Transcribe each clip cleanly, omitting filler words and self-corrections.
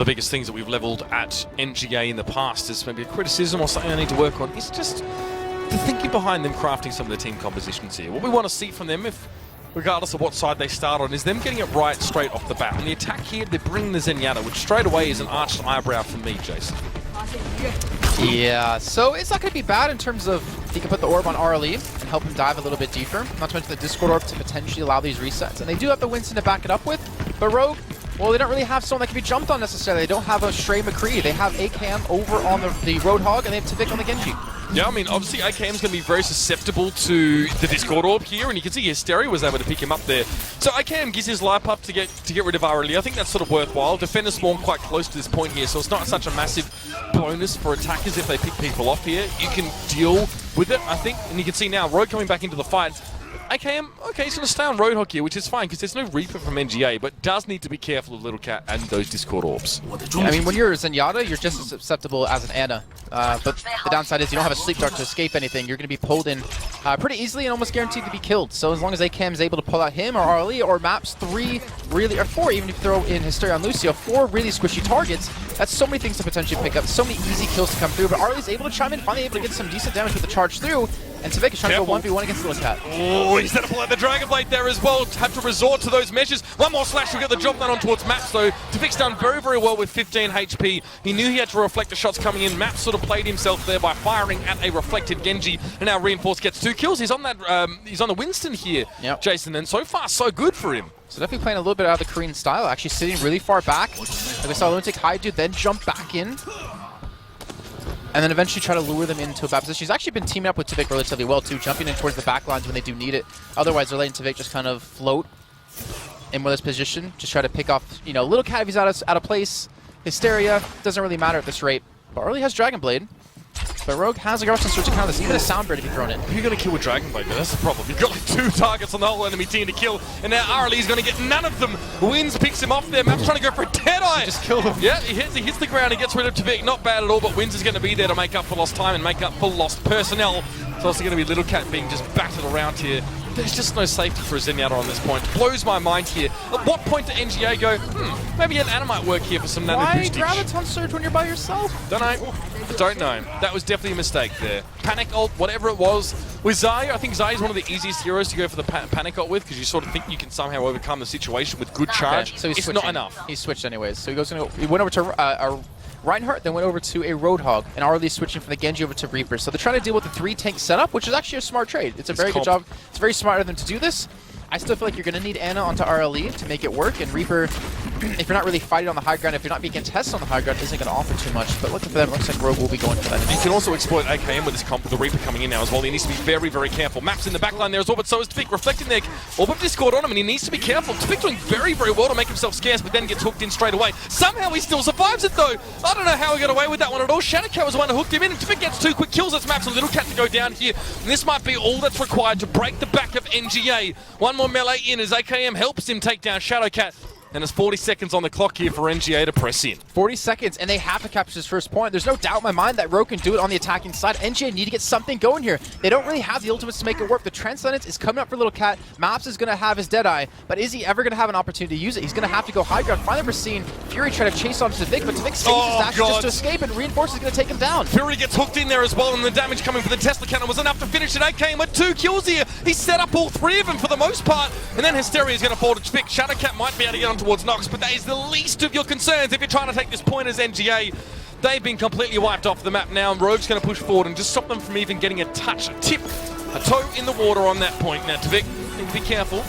The biggest things that we've leveled at NGA in the past is maybe a criticism or something I need to work on. Is just the thinking behind them crafting some of the team compositions here. What we want to see from them, regardless of what side they start on, is them getting it right straight off the bat. On the attack here, they're bringing the Zenyatta, which straight away is an arched eyebrow from me, Jason. Yeah, so it's not going to be bad in terms of he can put the orb on RLE and help him dive a little bit deeper. Not to mention the Discord orb to potentially allow these resets. And they do have the Winston to back it up with, but Rogue, well, they don't really have someone that can be jumped on necessarily. They don't have a Stray McCree. They have ACAM over on the Roadhog, and they have Tvik on the Genji. Yeah, I mean, obviously AKM's going to be very susceptible to the Discord orb here, and you can see Hysteria was able to pick him up there. So AKM gives his life up to get rid of RLE. I think that's sort of worthwhile. Defenders spawn quite close to this point here, so it's not such a massive bonus for attackers if they pick people off here. You can deal with it, I think, and you can see now Rogue coming back into the fight. AKM, okay, he's going to stay on Roadhog here, which is fine, because there's no Reaper from NGA, but does need to be careful of Little Cat and those Discord orbs. I mean, when you're a Zenyatta, you're just as susceptible as an Ana. But the downside is you don't have a Sleep Dart to escape anything. You're going to be pulled in pretty easily and almost guaranteed to be killed. So as long as AKM is able to pull out him or RLE or maps 3 really, or 4, even if you throw in Hysteria on Lucio, 4 really squishy targets, that's so many things to potentially pick up, so many easy kills to come through. But RLE's able to chime in, finally able to get some decent damage with the charge through. And Tvik is trying to go 1v1 against Little Cat. Oh, he's going to pull out the Dragon Blade there as well. Have to resort to those measures. One more slash will get the job done on towards Maps, though. Tvik's done very, very well with 15 HP. He knew he had to reflect the shots coming in. Maps sort of played himself there by firing at a reflected Genji. And now Reinforced gets 2 kills. He's on that. He's on the Winston here, yep. Jason. And so far, so good for him. So definitely playing a little bit out of the Korean style. Actually sitting really far back. Like we saw Lunatic Haidu then jump back in. And then eventually try to lure them into a bad position. She's actually been teaming up with Tvik relatively well too, jumping in towards the back lines when they do need it. Otherwise, they're letting Tvik just kind of float in with his position. Just try to pick off, you know, Little Cat if he's out of place. Hysteria, doesn't really matter at this rate. But early has Dragon Blade. But Rogue has a Garrison switch to counter this. Even a Sound Bird to be thrown in. You're going to kill with Dragon Blade, that's the problem. You've got like 2 targets on the whole enemy team to kill, and now RLE's going to get none of them. Wins picks him off there. Map's trying to go for a Deadeye. Just kill him. Yeah, he hits the ground, he gets rid of Tvik. Not bad at all, but Wins is going to be there to make up for lost time and make up for lost personnel. It's also going to be Little Cat being just battered around here. There's just no safety for a Zenyatta on this point. Blows my mind here. At what point do NGA go, maybe an Ana might work here for some nano boostage? Why Graviton Surge when you're by yourself? Don't know. That was definitely a mistake there. Panic ult, whatever it was. With Zai, I think Zai is one of the easiest heroes to go for the panic ult with, because you sort of think you can somehow overcome the situation with good charge. Okay, so it's not enough. He switched anyways. So he went over to a Reinhardt, then went over to a Roadhog, and already switching from the Genji over to Reaper. So they're trying to deal with the 3-tank setup, which is actually a smart trade. It's a very good job. It's very smart of them to do this. I still feel like you're going to need Ana onto RLE to make it work, and Reaper, if you're not really fighting on the high ground, if you're not being contested on the high ground, isn't going to offer too much. But looking for that, looks like Rogue will be going for that. You can also exploit AKM with this comp with the Reaper coming in now as well. He needs to be very, very careful. Maps in the backline there as well, but so is Tvik, reflecting there. Orb of Discord on him, and he needs to be careful. Tvik doing very, very well to make himself scarce, but then gets hooked in straight away. Somehow he still survives it, though. I don't know how he got away with that one at all. Shadowcat was the one who hooked him in, and Tvik gets 2 quick kills. That's Maps and Little Cat to go down here. And this might be all that's required to break the back of NGA. One more melee in as AKM helps him take down Shadowcat. And there's 40 seconds on the clock here for NGA to press in. 40 seconds, and they have to capture this first point. There's no doubt in my mind that Rogue can do it on the attacking side. NGA need to get something going here. They don't really have the ultimates to make it work. The Transcendence is coming up for Little Cat. Maps is going to have his Deadeye, but is he ever going to have an opportunity to use it? He's going to have to go high ground. Finally, we're seeing Fury try to chase onto Tvik, but Tvik saves his dash just to escape, and Reinforced is going to take him down. Fury gets hooked in there as well, and the damage coming for the Tesla cannon was enough to finish it. AKM with 2 kills here. He set up all 3 of them for the most part, and then Hysteria is going to fall to Tvik. Shadowcat might be able to get on towards Nox, but that is the least of your concerns if you're trying to take this point as NGA. They've been completely wiped off the map now, and Rogue's going to push forward and just stop them from even getting a touch, a tip, a toe in the water on that point. Now, Tvik, need to be careful.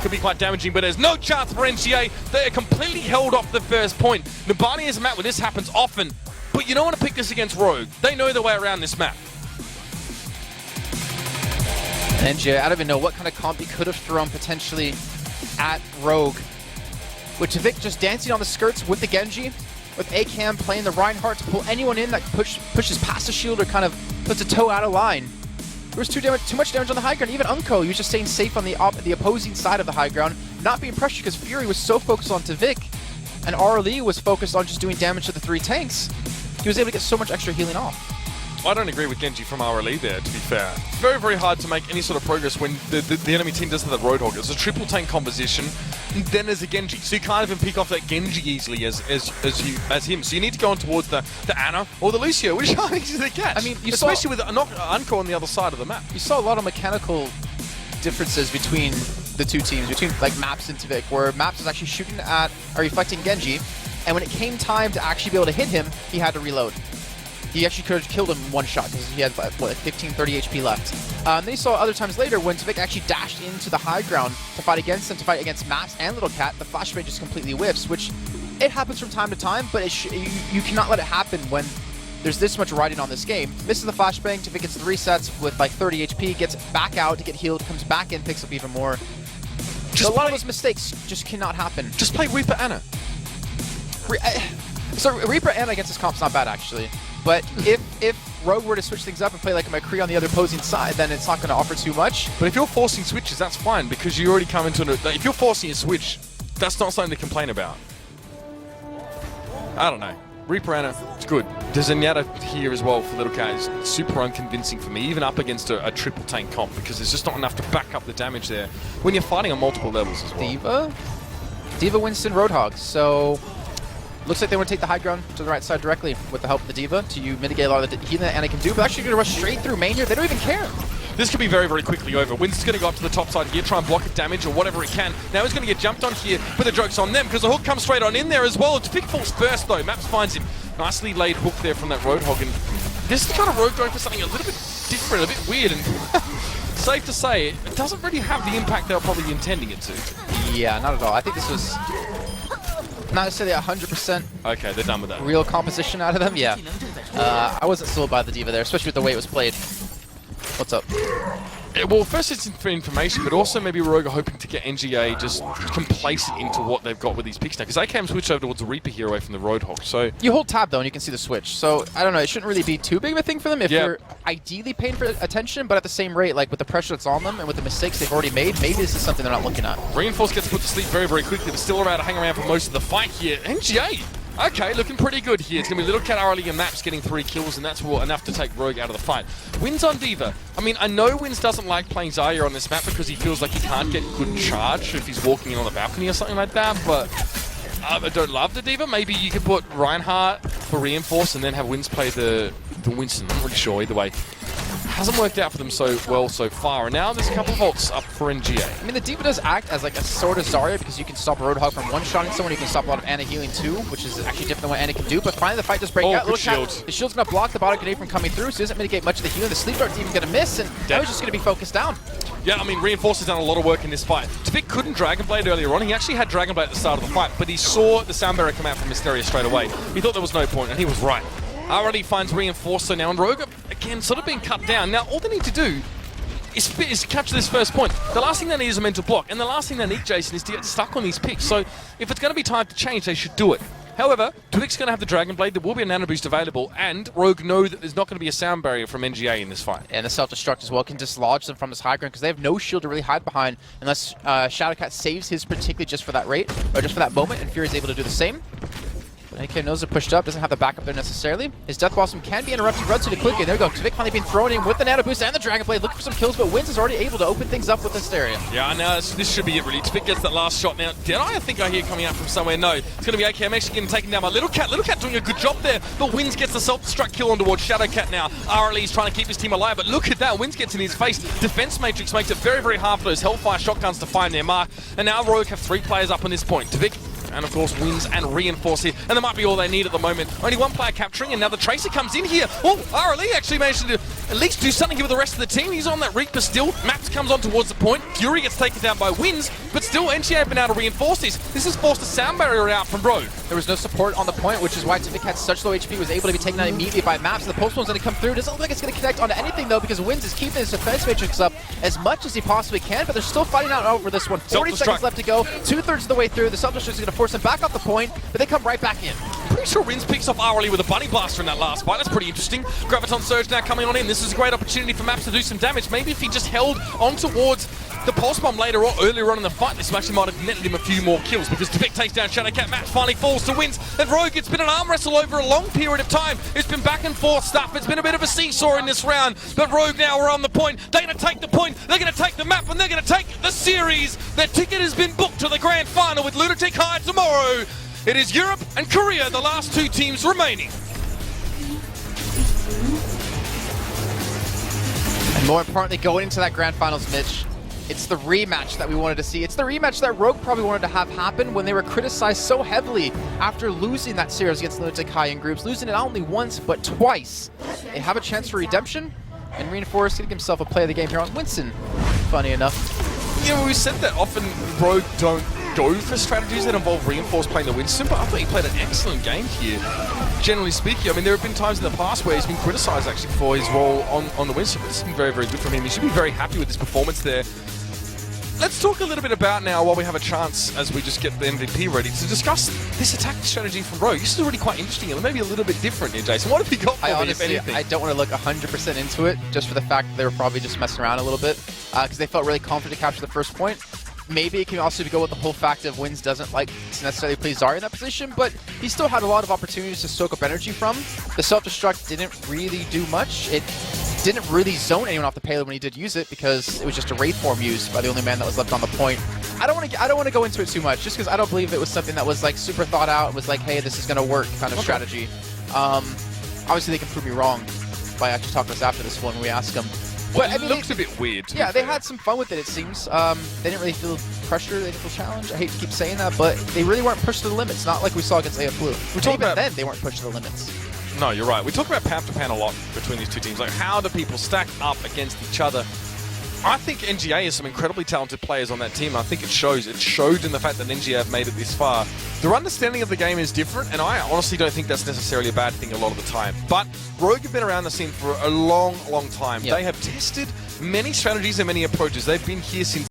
Could be quite damaging, but there's no chance for NGA. They are completely held off the first point. Nabani is a map where this happens often, but you don't want to pick this against Rogue. They know their way around this map. NGA, I don't even know what kind of comp he could have thrown potentially at Rogue. With Tvik just dancing on the skirts with the Genji, with ACAM playing the Reinhardt to pull anyone in that pushes past the shield or kind of puts a toe out of line. There was too much damage on the high ground. Even Unko, he was just staying safe on the opposing side of the high ground, not being pressured because Fury was so focused on Tvik, and RLE was focused on just doing damage to the 3 tanks. He was able to get so much extra healing off. I don't agree with Genji from RLE there, to be fair. Very, very hard to make any sort of progress when the enemy team does have that Roadhog. It's a triple tank composition. and then there's a Genji. So you can't even pick off that Genji easily as him. So you need to go on towards the Ana or the Lucio, which are easy to catch. I mean, especially with Unco on the other side of the map. You saw a lot of mechanical differences between the two teams, between like Maps and Tvik, where Maps was actually shooting at or reflecting Genji, and when it came time to actually be able to hit him, he had to reload. He actually could have killed him in one shot because he had what, like 15, 30 HP left. Then you saw other times later when Tvik actually dashed into the high ground to fight against him, to fight against Maps and Little Cat, the flashbang just completely whiffs, which it happens from time to time, but you cannot let it happen when there's this much riding on this game. Misses the flashbang, Tvik gets the resets with like 30 HP, gets back out to get healed, comes back in, picks up even more. So a lot of those mistakes just cannot happen. Just play Reaper Ana. So Reaper Ana against this comp's not bad actually. But if Rogue were to switch things up and play like a McCree on the other opposing side, then it's not going to offer too much. But if you're forcing switches, that's fine because you already come into like, if you're forcing a switch, that's not something to complain about. I don't know. Reaper Ana, it's good. There's a Nyata here as well for Little Cat. It's super unconvincing for me, even up against a triple tank comp, because there's just not enough to back up the damage there when you're fighting on multiple levels as well. Diva, Winston, Roadhog. So looks like they want to take the high ground to the right side directly with the help of the Diva to mitigate a lot of the healing that Ana can do, but actually going to rush straight through main here. They don't even care. This could be very, very quickly over. Winston's going to go up to the top side here, try and block it damage or whatever he can. Now he's going to get jumped on here, but the joke's on them because the hook comes straight on in there as well. Tvik falls first though. Maps finds him. Nicely laid hook there from that Roadhog. And this is the kind of Rogue going for something a little bit different, a bit weird, and safe to say, it doesn't really have the impact they were probably intending it to. Yeah, not at all. I think this was not necessarily 100% okay, they're done with that. Real composition out of them, yeah. I wasn't sold by the Diva there, especially with the way it was played. What's up? Well, first it's for information, but also maybe Rogue are hoping to get NGA just complacent into what they've got with these picks now, because AKM switched over towards the Reaper here away from the Roadhog, so... You hold tab, though, and you can see the switch, so, I don't know, it shouldn't really be too big of a thing for them if you're ideally paying for attention, but at the same rate, like, with the pressure that's on them and with the mistakes they've already made, maybe this is something they're not looking at. Reinforce gets put to sleep very, very quickly, but still around to hang around for most of the fight here. NGA! Okay, looking pretty good here. It's going to be Little Cat, RLE, and Maps getting 3 kills, and that's enough to take Rogue out of the fight. Wins on Diva. I mean, I know Wins doesn't like playing Zarya on this map because he feels like he can't get good charge if he's walking in on the balcony or something like that, but I don't love the Diva. Maybe you could put Reinhardt for Reinforce and then have Wins play the Winston. I'm not really sure either way. Hasn't worked out for them so well so far, and now there's a couple of ults up for NGA. I mean, the Diva does act as like a sort of Zarya because you can stop Roadhog from one-shotting someone, you can stop a lot of Ana healing too, which is actually different than what Ana can do, but finally the fight does break out. Good shield. The shield's going to block the bottom grenade from coming through, so it doesn't mitigate much of the healing. The sleep dart's even going to miss, and now he's just going to be focused down. Yeah, I mean, Reinforce has done a lot of work in this fight. Tvik couldn't Dragon Blade earlier on. He actually had Dragon Blade at the start of the fight, but he saw the sound barrier come out from Mysteria straight away. He thought there was no point, and he was right. RLE finds Reinforcer now, and Rogue, again, sort of being cut down. Now, all they need to do is capture this first point. The last thing they need is a mental block, and the last thing they need, Jason, is to get stuck on these picks. So, if it's going to be time to change, they should do it. However, Tvik's going to have the Dragon Blade, there will be a Nano Boost available, and Rogue know that there's not going to be a sound barrier from NGA in this fight. And the Self-Destruct as well can dislodge them from this high ground because they have no shield to really hide behind unless Shadowcat saves his particularly just for that rate, or just for that moment, and Fury is able to do the same. AK knows they're pushed up, doesn't have the backup there necessarily. His Death Blossom can be interrupted relatively quickly. There we go. Tvik finally being thrown in with the Nano Boost and the Dragon Blade, looking for some kills, but Wins is already able to open things up with Hysteria. Yeah, I know. This should be it, really. Tvik gets that last shot now. Did I think I hear coming out from somewhere? No. It's going to be AKM actually getting taken down by Little Cat. Little Cat doing a good job there, but Wins gets the self-destruct kill on towards Shadowcat now. RLE's trying to keep his team alive, but look at that. Wins gets in his face. Defense Matrix makes it very, very hard for those Hellfire shotguns to find their mark, and now Rogue have 3 players up on this point. Tvik, and of course Wins and Reinforce here, and that might be all they need at the moment. Only 1 player capturing, and now the Tracer comes in here. Oh, RLE actually managed to at least do something here with the rest of the team. He's on that Reaper still. Maps comes on towards the point. Fury gets taken down by Wins, but still NGA have been able to reinforce this. This has forced a sound barrier out from Rogue. There was no support on the point, which is why Tvik had such low HP, was able to be taken out immediately by Maps. The post one's going to come through. Doesn't look like it's going to connect onto anything though, because Wins is keeping his defense matrix up as much as he possibly can, but they're still fighting out over this one. 40 seconds left to go. 2/3 of the way through. The Self-Destruct is going to force them back off the point, but they come right back in. pretty sure Rins picks off Arlie with a Bunny Blaster in that last fight. That's pretty interesting. Graviton Surge now coming on in. This is a great opportunity for Maps to do some damage. Maybe if he just held on towards the Pulse Bomb later or earlier on in the fight, this actually might have netted him a few more kills, because Devik takes down Shadowcat. Maps finally falls to wins, and Rogue, it's been an arm wrestle over a long period of time. It's been back and forth stuff. It's been a bit of a seesaw in this round, but Rogue now are on the point. They're going to take the point, they're going to take the map, and they're going to take the series. Their ticket has been booked to the grand final with Lunatic High tomorrow. It is Europe and Korea, the last two teams remaining. And more importantly, going into that grand finals, Mitch, it's the rematch that we wanted to see. It's the rematch that Rogue probably wanted to have happen when they were criticized so heavily after losing that series against Lunatic High in groups, losing it not only once, but twice. They have a chance for redemption, and Reinforce getting himself a play of the game here on Winston, funny enough. Yeah, we said that often Rogue don't go for strategies that involve Reinforce playing the Winston, but I thought he played an excellent game here. Generally speaking, I mean, there have been times in the past where he's been criticised actually for his role on the Winston, but this has been very, very good from him. He should be very happy with his performance there. Let's talk a little bit about now, while we have a chance, as we just get the MVP ready, to discuss this attack strategy from Rogue. This is really quite interesting and maybe a little bit different here, Jason. What have you got for me, if anything? I don't want to look 100% into it, just for the fact that they were probably just messing around a little bit, because they felt really confident to capture the first point. Maybe it can also go with the whole fact of Wins doesn't like to necessarily play Zarya in that position, but he still had a lot of opportunities to soak up energy from. The self-destruct didn't really do much. It didn't really zone anyone off the payload when he did use it, because it was just a Wraith form used by the only man that was left on the point. I don't want to go into it too much, just because I don't believe it was something that was like super thought out and was like, hey, this is going to work kind of strategy. Obviously, they can prove me wrong by actually talking to us after this one when we ask them. But I mean, it looks a bit weird. Yeah, they had some fun with it, it seems. They didn't really feel pressure, they didn't feel challenged. I hate to keep saying that, but they really weren't pushed to the limits, not like we saw against AF Blue. Even then, they weren't pushed to the limits. No, you're right. We talk about pound to pound a lot between these two teams. Like, how do people stack up against each other? I think NGA has some incredibly talented players on that team. I think it shows. It showed in the fact that NGA have made it this far. Their understanding of the game is different, and I honestly don't think that's necessarily a bad thing a lot of the time. But Rogue have been around the scene for a long, long time. Yep. They have tested many strategies and many approaches. They've been here since